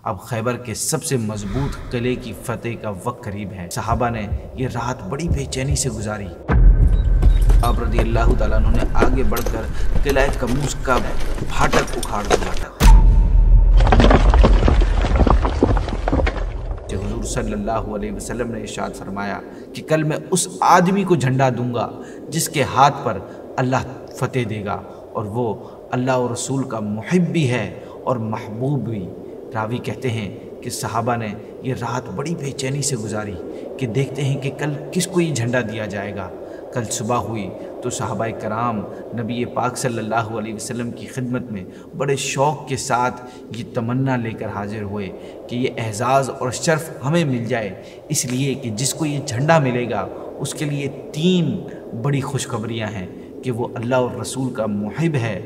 اب خیبر کے سب سے مضبوط قلعے کی فتح کا وقت قریب ہے۔ صحابہ نے یہ رات بڑی بے چینی سے گزاری۔ آپ رضی اللہ تعالیٰ عنہ نے آگے بڑھ کر قلعہ کموس کا پھاٹک اکھاڑ دیا تھا۔ حضور صلی اللہ علیہ وسلم نے ارشاد فرمایا کہ کل میں اس آدمی کو جھنڈا دوں گا جس کے ہاتھ پر اللہ فتح دے گا، اور وہ اللہ اور رسول کا محب بھی ہے اور محبوب بھی۔ راوی کہتے ہیں کہ صحابہ نے یہ رات بڑی بے چینی سے گزاری کہ دیکھتے ہیں کہ کل کس کو یہ جھنڈا دیا جائے گا۔ کل صبح ہوئی تو صحابہ کرام نبی پاک صلی اللہ علیہ وسلم کی خدمت میں بڑے شوق کے ساتھ یہ تمنا لے کر حاضر ہوئے کہ یہ اعزاز اور شرف ہمیں مل جائے، اس لیے کہ جس کو یہ جھنڈا ملے گا اس کے لیے 3 بڑی خوشخبریاں ہیں کہ وہ اللہ اور رسول کا محب ہے،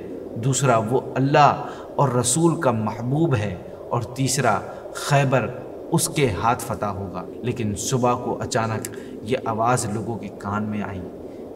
دوسرا وہ اللہ اور رسول کا محبوب ہے، اور تیسرا خیبر اس کے ہاتھ فتح ہوگا۔ لیکن صبح کو اچانک یہ آواز لوگوں کے کان میں آئی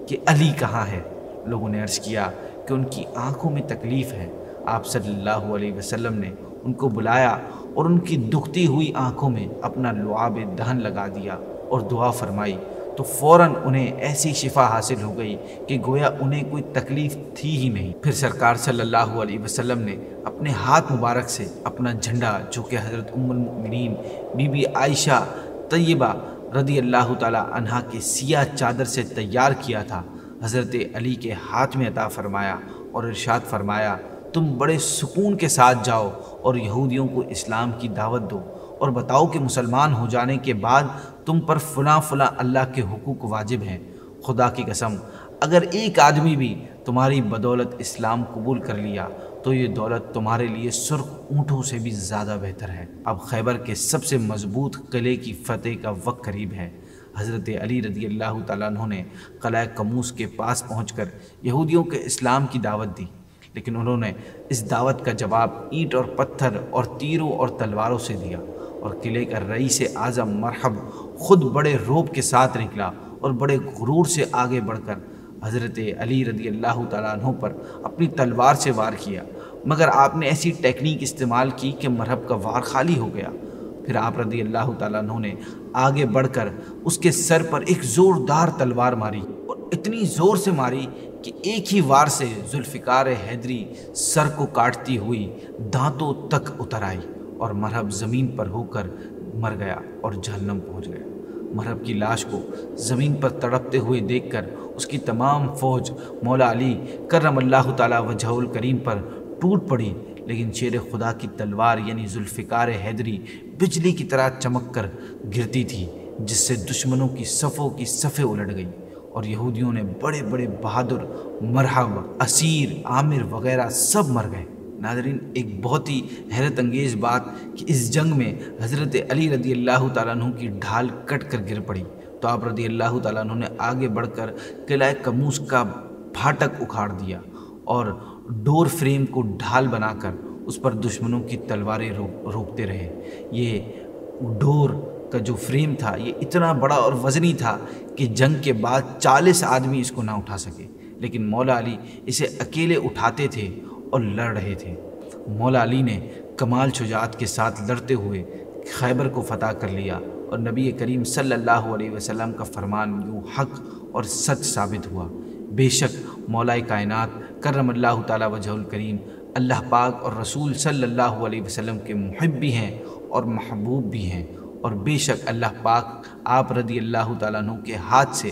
کہ علی کہاں ہے؟ لوگوں نے عرض کیا کہ ان کی آنکھوں میں تکلیف ہے۔ آپ صلی اللہ علیہ وسلم نے ان کو بلایا اور ان کی دکھتی ہوئی آنکھوں میں اپنا لعاب دہن لگا دیا اور دعا فرمائی، تو فوراً انہیں ایسی شفا حاصل ہو گئی کہ گویا انہیں کوئی تکلیف تھی ہی نہیں۔ پھر سرکار صلی اللہ علیہ وسلم نے اپنے ہاتھ مبارک سے اپنا جھنڈا، جو کہ حضرت ام المؤمنین بی بی عائشہ طیبہ رضی اللہ تعالی عنہا کے سیاہ چادر سے تیار کیا تھا، حضرت علی کے ہاتھ میں عطا فرمایا اور ارشاد فرمایا، تم بڑے سکون کے ساتھ جاؤ اور یہودیوں کو اسلام کی دعوت دو اور بتاؤ کہ مسلمان ہو جانے کے بعد تم پر فلاں فلاں اللہ کے حقوق واجب ہیں۔ خدا کی قسم اگر ایک آدمی بھی تمہاری بدولت اسلام قبول کر لیا تو یہ دولت تمہارے لیے سرخ اونٹوں سے بھی زیادہ بہتر ہے۔ اب خیبر کے سب سے مضبوط قلعے کی فتح کا وقت قریب ہے۔ حضرت علی رضی اللہ تعالیٰ عنہ نے قلعہ کموس کے پاس پہنچ کر یہودیوں کے اسلام کی دعوت دی، لیکن انہوں نے اس دعوت کا جواب اینٹ اور پتھر اور تیروں اور تلواروں سے دیا، اور قلعے کا رئیس اعظم مرحب خود بڑے روب کے ساتھ نکلا اور بڑے غرور سے آگے بڑھ کر حضرت علی رضی اللہ تعالیٰ عنہ پر اپنی تلوار سے وار کیا، مگر آپ نے ایسی ٹیکنیک استعمال کی کہ مرحب کا وار خالی ہو گیا۔ پھر آپ رضی اللہ تعالیٰ عنہ نے آگے بڑھ کر اس کے سر پر ایک زوردار تلوار ماری، اور اتنی زور سے ماری کہ ایک ہی وار سے ذوالفقار حیدری سر کو کاٹتی ہوئی دانتوں تک اتر آئی، اور مرحب زمین پر ہو کر مر گیا اور جہنم پہنچ گیا۔ مرحب کی لاش کو زمین پر تڑپتے ہوئے دیکھ کر اس کی تمام فوج مولا علی کرم اللہ تعالیٰ وجہہ الکریم پر ٹوٹ پڑی، لیکن شیر خدا کی تلوار یعنی ذوالفقار حیدری بجلی کی طرح چمک کر گرتی تھی، جس سے دشمنوں کی صفوں کی صفیں الٹ گئی، اور یہودیوں نے بڑے بڑے بہادر مرحب، اسیر، عامر وغیرہ سب مر گئے۔ ناظرین، ایک بہت ہی حیرت انگیز بات کہ اس جنگ میں حضرت علی رضی اللہ تعالیٰ عنہ کی ڈھال کٹ کر گر پڑی، تو آپ رضی اللہ تعالیٰ عنہ نے آگے بڑھ کر قلعہ کموس کا پھاٹک اکھاڑ دیا اور ڈور فریم کو ڈھال بنا کر اس پر دشمنوں کی تلواریں روکتے رہے۔ یہ ڈور کا جو فریم تھا یہ اتنا بڑا اور وزنی تھا کہ جنگ کے بعد 40 آدمی اس کو نہ اٹھا سکے، لیکن مولا علی اسے اکیلے اٹھاتے تھے اور لڑ رہے تھے۔ مولا علی نے کمال شجاعت کے ساتھ لڑتے ہوئے خیبر کو فتح کر لیا، اور نبی کریم صلی اللہ علیہ وسلم کا فرمان یوں حق اور سچ ثابت ہوا۔ بے شک مولا کائنات کرم اللہ تعالیٰ وجہ الکریم اللہ پاک اور رسول صلی اللہ علیہ وسلم کے محب بھی ہیں اور محبوب بھی ہیں، اور بے شک اللہ پاک آپ رضی اللہ تعالیٰ عنہ کے ہاتھ سے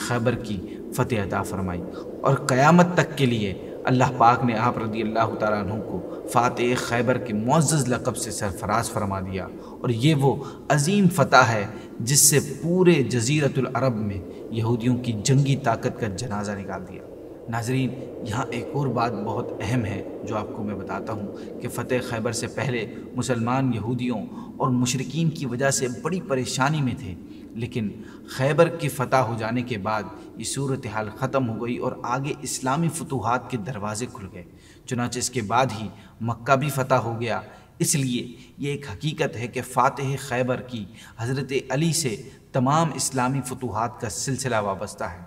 خیبر کی فتح عطا فرمائی، اور قیامت تک کے لیے اللہ پاک نے آپ رضی اللہ تعالیٰ عنہ کو فاتح خیبر کے معزز لقب سے سرفراز فرما دیا، اور یہ وہ عظیم فتح ہے جس سے پورے جزیرۃ العرب میں یہودیوں کی جنگی طاقت کا جنازہ نکال دیا۔ ناظرین، یہاں ایک اور بات بہت اہم ہے جو آپ کو میں بتاتا ہوں کہ فتح خیبر سے پہلے مسلمان یہودیوں اور مشرکین کی وجہ سے بڑی پریشانی میں تھے، لیکن خیبر کی فتح ہو جانے کے بعد یہ صورتحال ختم ہو گئی اور آگے اسلامی فتوحات کے دروازے کھل گئے۔ چنانچہ اس کے بعد ہی مکہ بھی فتح ہو گیا۔ اس لیے یہ ایک حقیقت ہے کہ فاتح خیبر کی حضرت علی سے تمام اسلامی فتوحات کا سلسلہ وابستہ ہے۔